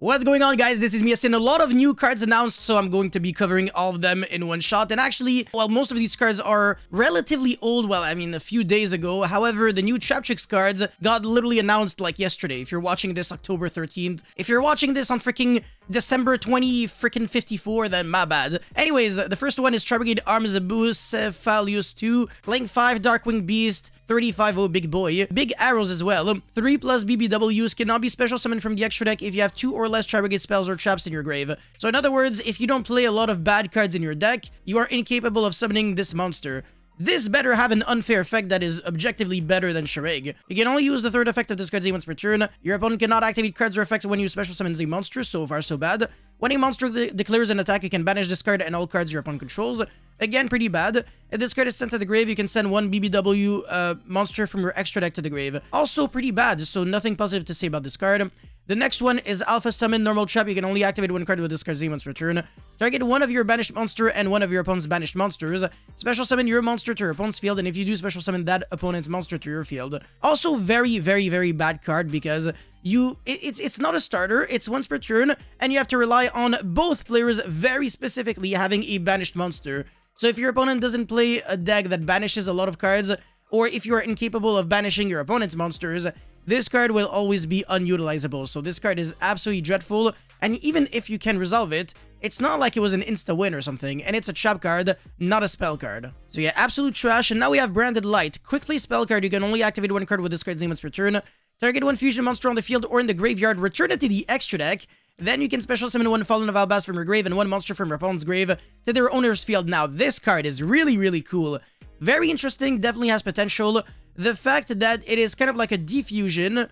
What's going on, guys? This is me. I've seen a lot of new cards announced, so I'm going to be covering all of them in one shot. And actually, well, most of these cards are relatively old. Well, I mean, a few days ago. However, the new TRAPTRIX cards got literally announced like yesterday. If you're watching this October 13th, if you're watching this on freaking December 54, then my bad. Anyways, the first one is TRAPTRIX Arms Bucephalius 2, Link 5 Darkwing Beast, 35-0 Big Boy. Big Arrows as well. 3+ BBWs cannot be special summoned from the extra deck if you have 2 or less TRAPTRIX spells or traps in your grave. So in other words, if you don't play a lot of bad cards in your deck, you are incapable of summoning this monster. This better have an unfair effect that is objectively better than Chareg. You can only use the third effect of this card once per turn. Your opponent cannot activate cards or effects when you special summons a monster, so far so bad. When a monster declares an attack, you can banish this card and all cards your opponent controls. Again, pretty bad. If this card is sent to the grave, you can send one BBW monster from your extra deck to the grave. Also pretty bad, so nothing positive to say about this card. The next one is Alpha Summon Normal Trap. You can only activate one card with this card's name once per turn. Target one of your banished monster and one of your opponent's banished monsters. Special summon your monster to your opponent's field, and if you do, special summon that opponent's monster to your field. Also very, very bad card because it's not a starter, it's once per turn, and you have to rely on both players very specifically having a banished monster. So if your opponent doesn't play a deck that banishes a lot of cards, or if you are incapable of banishing your opponent's monsters, this card will always be unutilizable. So this card is absolutely dreadful, and even if you can resolve it, it's not like it was an insta-win or something, and it's a trap card, not a spell card. So yeah, absolute trash. And now we have Branded Light. Quickly spell card, you can only activate one card with this card's name once per turn. Target one fusion monster on the field or in the graveyard, return it to the extra deck. Then you can special summon one Fallen of Albaz from your grave and one monster from your opponent's grave to their owner's field. Now, this card is really cool. Very interesting, definitely has potential. The fact that it is kind of like a diffusion,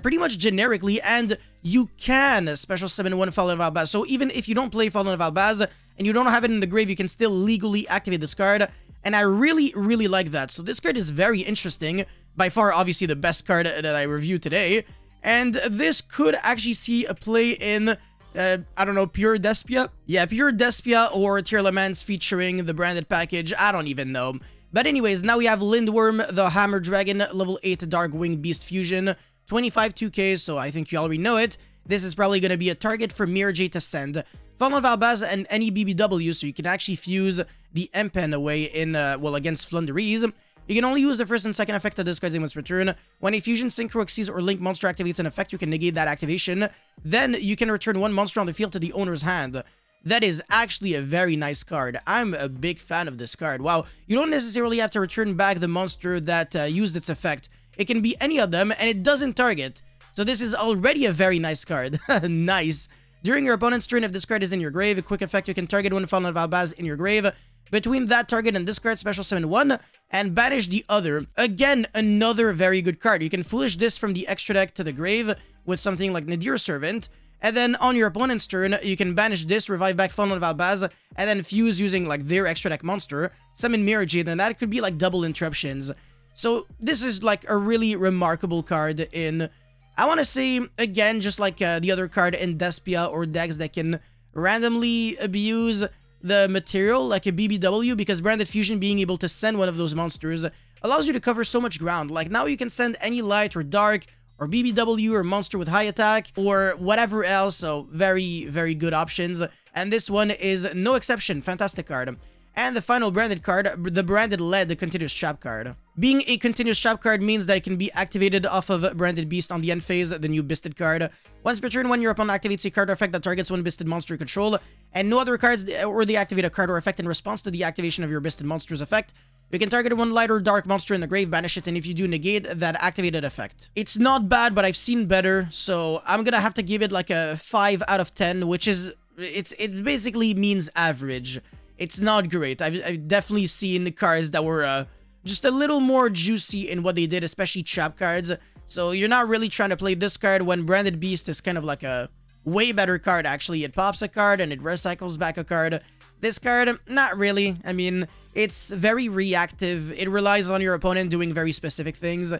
pretty much generically, and you can special summon one Fallen of Albaz. So even if you don't play Fallen of Albaz and you don't have it in the grave, you can still legally activate this card. And I really like that. So this card is very interesting. By far, obviously, the best card that I reviewed today. And this could actually see a play in, I don't know, Pure Despia? Yeah, Pure Despia or Tearlaments featuring the branded package. I don't even know. But anyways, now we have Lindworm, the Hammer Dragon, level 8 Darkwing Beast Fusion, 25 2k, so I think you already know it. This is probably going to be a target for Mirage to send. Fallen of Albaz and any BBW, so you can actually fuse the Empen away in, well, against Flunderies. You can only use the first and second effect of this card's name once per turn. When a Fusion, Synchro, Xyz, or Link monster activates an effect, you can negate that activation. Then you can return one monster on the field to the owner's hand. That is actually a very nice card. I'm a big fan of this card. Wow, you don't necessarily have to return back the monster that used its effect. It can be any of them, and it doesn't target. So this is already a very nice card. Nice. During your opponent's turn, if this card is in your grave, a quick effect, you can target one Fallen of Albaz in your grave. Between that target and this card, special summon one, and banish the other. Again, another very good card. You can foolish this from the extra deck to the grave with something like Nadir Servant. And then on your opponent's turn, you can banish this, revive back Fallen of Albaz, and then fuse using like their extra deck monster, summon Mirage, and that could be like double interruptions. So this is like a really remarkable card in, I want to say, again, just like the other card in Despia or decks that can randomly abuse the material like a BBW, because Branded Fusion being able to send one of those monsters allows you to cover so much ground. Like now you can send any light or dark or BBW or monster with high attack or whatever else. So very good options. And this one is no exception. Fantastic card. And the final branded card, the Branded Lead, the Continuous Trap card. Being a Continuous Trap card means that it can be activated off of Branded Beast on the end phase, the new Bisted card. Once per turn, when your opponent activates a card or effect that targets one Bisted monster you control, and no other cards, or they activate a card or effect in response to the activation of your Bisted monster's effect, you can target one light or dark monster in the grave, banish it, and if you do, negate that activated effect. It's not bad, but I've seen better, so I'm gonna have to give it like a 5 out of 10, which is, it basically means average. It's not great. I've definitely seen cards that were just a little more juicy in what they did, especially trap cards. So you're not really trying to play this card when Branded Beast is kind of like a way better card, actually. It pops a card and it recycles back a card. This card, not really. I mean, it's very reactive. It relies on your opponent doing very specific things.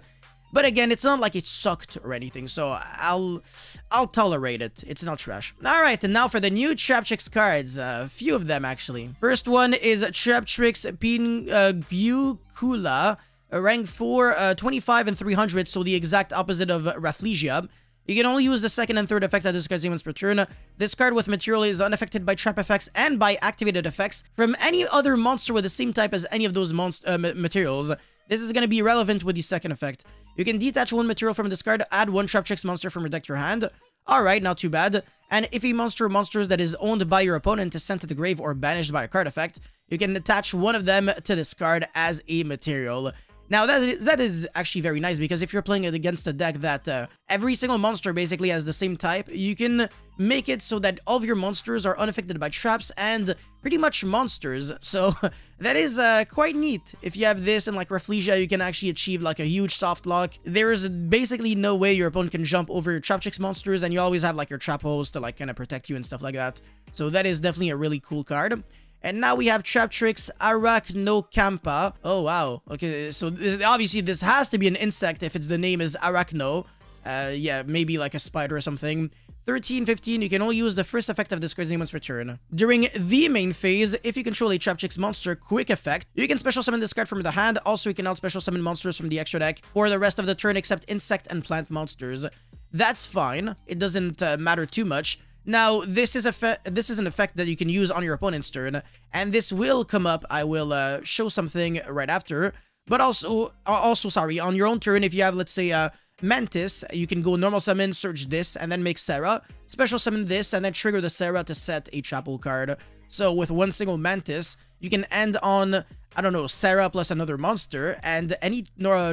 But again, it's not like it sucked or anything, so I'll tolerate it. It's not trash. Alright, and now for the new TRAPTRIX cards. A few of them, actually. First one is TRAPTRIX Pingyukula, rank 4, 25 and 300, so the exact opposite of Rafflesia. You can only use the second and third effect at discarding once per turn. This card with material is unaffected by trap effects and by activated effects from any other monster with the same type as any of those materials. This is going to be relevant with the second effect. You can detach one material from a discard, add one TRAPTRIX monster from your deck to your hand. Alright, not too bad. And if a monster or monsters that is owned by your opponent is sent to the grave or banished by a card effect, you can attach one of them to this card as a material. Now, that is actually very nice, because if you're playing it against a deck that every single monster basically has the same type, you can make it so that all of your monsters are unaffected by traps and pretty much monsters. So that is quite neat. If you have this and like Rafflesia, you can actually achieve like a huge soft lock. There is basically no way your opponent can jump over your TRAPTRIX monsters, and you always have like your trap holes to like kind of protect you and stuff like that. So that is definitely a really cool card. And now we have TRAPTRIX Arachnocampa. Oh, wow. Okay, so obviously this has to be an insect if the name is Arachno. Yeah, maybe like a spider or something. 13-15, you can only use the first effect of this card's name once per turn. During the main phase, if you control a TRAPTRIX monster quick effect, you can special summon this card from the hand. Also, you can out special summon monsters from the extra deck for the rest of the turn except insect and plant monsters. That's fine. It doesn't matter too much. Now, this is an effect that you can use on your opponent's turn, and this will come up. I will show something right after. But also, sorry, on your own turn, if you have, let's say, Mantis, you can go normal summon, search this, and then make Sarah, special summon this, and then trigger the Sarah to set a chapel card. So with one single Mantis, you can end on, I don't know, Sarah plus another monster, and any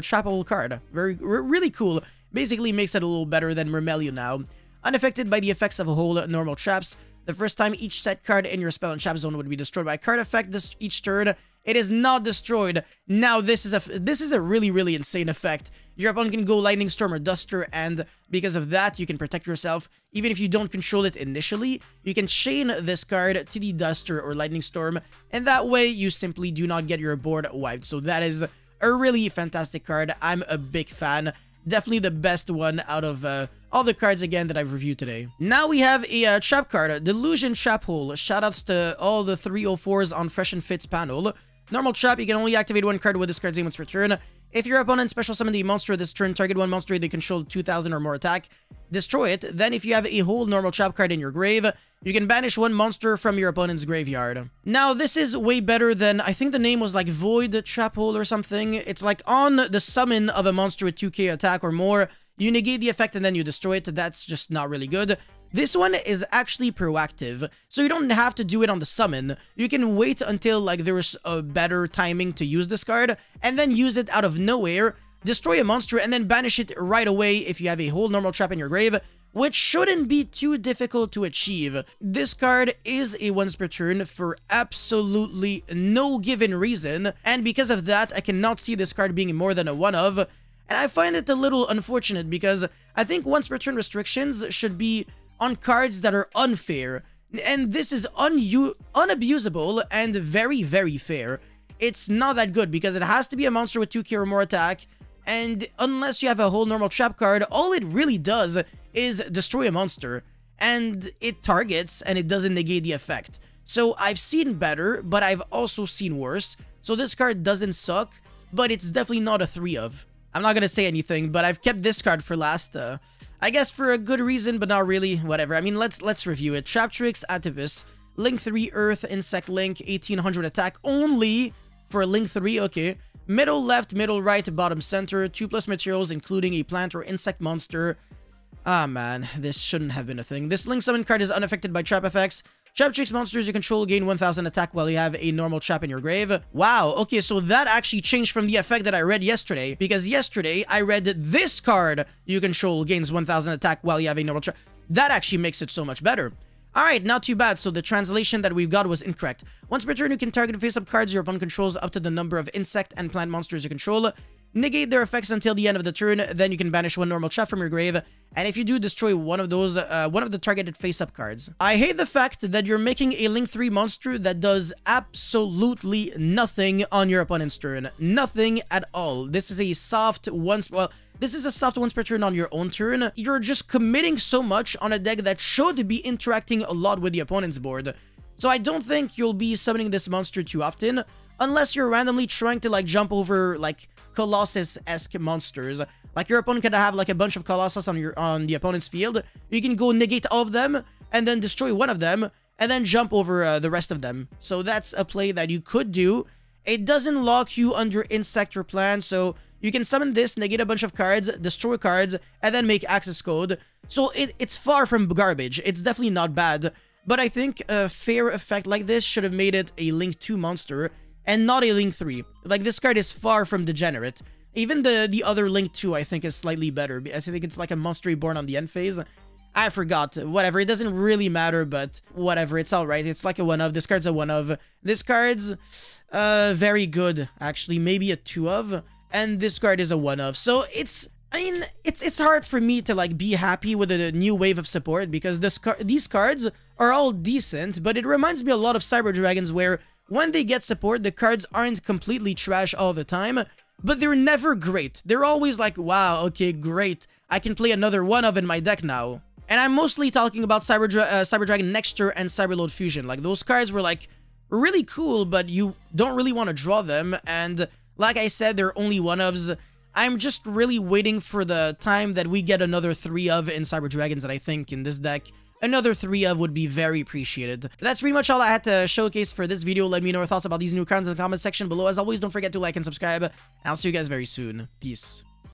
chapel card. Really cool. Basically makes it a little better than Mermelio now. Unaffected by the effects of a whole normal traps. The first time each set card in your spell and trap zone would be destroyed by a card effect each turn, it is not destroyed. Now this is a really insane effect. Your opponent can go Lightning Storm or Duster, and because of that, you can protect yourself. Even if you don't control it initially, you can chain this card to the Duster or Lightning Storm, and that way you simply do not get your board wiped. So that is a really fantastic card. I'm a big fan. Definitely the best one out of all the cards, again, that I've reviewed today. Now we have a trap card, Delusion Trap Hole. Shoutouts to all the 304s on Fresh and Fit's panel. Normal trap, you can only activate one card with this card's name once per turn. If your opponent special summon the monster this turn, target one monster they control 2,000 or more attack, destroy it. Then if you have a whole normal trap card in your grave, you can banish one monster from your opponent's graveyard. Now, this is way better than, I think the name was like Void Trap Hole or something. It's like on the summon of a monster with 2k attack or more, you negate the effect and then you destroy it. That's just not really good. This one is actually proactive, so you don't have to do it on the summon. You can wait until like there's a better timing to use this card, and then use it out of nowhere, destroy a monster, and then banish it right away if you have a whole normal trap in your grave, which shouldn't be too difficult to achieve. This card is a once per turn for absolutely no given reason, and because of that, I cannot see this card being more than a one of, and I find it a little unfortunate because I think once per turn restrictions should be on cards that are unfair, and this is unabusable and very fair. It's not that good because it has to be a monster with 2k or more attack, and unless you have a whole normal trap card, all it really does is destroy a monster, and it targets and it doesn't negate the effect. So I've seen better, but I've also seen worse. So this card doesn't suck, but it's definitely not a 3 of. I'm not gonna say anything, but I've kept this card for last, I guess for a good reason, but not really. Whatever. I mean, let's review it. TRAPTRIX Atipus, Link 3 Earth, Insect Link, 1800 attack only for Link 3. Okay. Middle left, middle right, bottom center, 2+ materials, including a plant or insect monster. Ah, man, this shouldn't have been a thing. This Link Summon card is unaffected by trap effects. TRAPTRIX monsters you control gain 1000 attack while you have a normal trap in your grave. Wow, okay, so that actually changed from the effect that I read yesterday, because yesterday I read that this card you control gains 1000 attack while you have a normal trap. That actually makes it so much better. Alright, not too bad. So the translation that we've got was incorrect. Once per turn, you can target face-up cards your opponent controls up to the number of insect and plant monsters you control. Negate their effects until the end of the turn, then you can banish one normal trap from your grave, and if you do, destroy one of the targeted face-up cards. I hate the fact that you're making a Link 3 monster that does absolutely nothing on your opponent's turn. Nothing at all. This is a soft once per turn on your own turn. You're just committing so much on a deck that should be interacting a lot with the opponent's board. So I don't think you'll be summoning this monster too often, unless you're randomly trying to like jump over like Colossus-esque monsters. Like your opponent could have like a bunch of Colossus on the opponent's field. You can go negate all of them and then destroy one of them and then jump over the rest of them. So that's a play that you could do. It doesn't lock you under Insector Plan, so you can summon this, negate a bunch of cards, destroy cards, and then make access code. So it's far from garbage. It's definitely not bad. But I think a fair effect like this should have made it a Link 2 monster and not a Link 3. Like, this card is far from degenerate. Even the other Link 2, I think, is slightly better. I think it's like a monster reborn on the end phase. I forgot. Whatever. It doesn't really matter, but whatever. It's alright. It's like a 1-of. This card's a 1-of. This card's very good, actually. Maybe a 2-of. And this card is a 1-of. So it's... I mean, it's hard for me to like be happy with a new wave of support because these cards are all decent, but it reminds me a lot of Cyber Dragons where when they get support, the cards aren't completely trash all the time, but they're never great. They're always like, wow, okay, great. I can play another 1-of in my deck now. And I'm mostly talking about Cyber Dragon Nexture and Cyberload Fusion. Like, those cards were like really cool, but you don't really want to draw them, and like I said, they're only 1-ofs. I'm just really waiting for the time that we get another 3-of in Cyber Dragons, and I think in this deck, another 3-of would be very appreciated. That's pretty much all I had to showcase for this video. Let me know your thoughts about these new cards in the comment section below. As always, don't forget to like and subscribe, and I'll see you guys very soon. Peace.